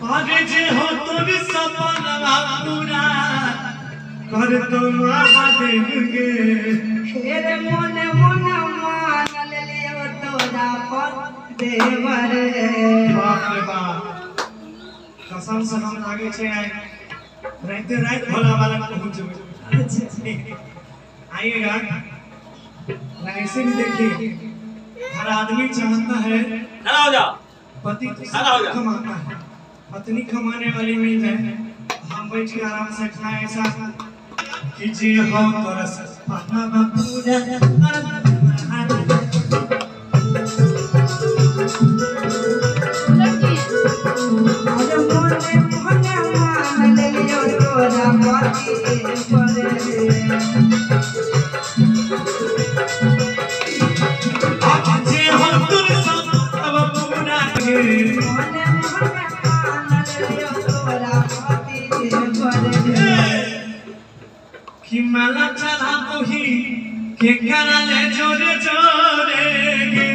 आगे जे हो तोर सपना पूरा कर तो महादेव गे फिर मन मन मान ले लियो तोरा पर देवर बाप रे बाप कसम से हम आगे छे रहते रात भोला वाला पहुंचबे आइएगा ना ऐसे नहीं देखिए हर आदमी चाहता है खड़ा हो जाओ पति खड़ा हो जा कमाता है पत्नी कमाने वाली मिल जाए हम बैठ के आराम से खाए ऐसा कीजिए हो तोरा सपना पूरा अरे मन मन मान ले लियो तोरा पर आज जे हो तोर सपना पूरा गे मन मन मान ले लियो तोरा पर कि माला चला तो ही के करा ले जोरे जोरे गे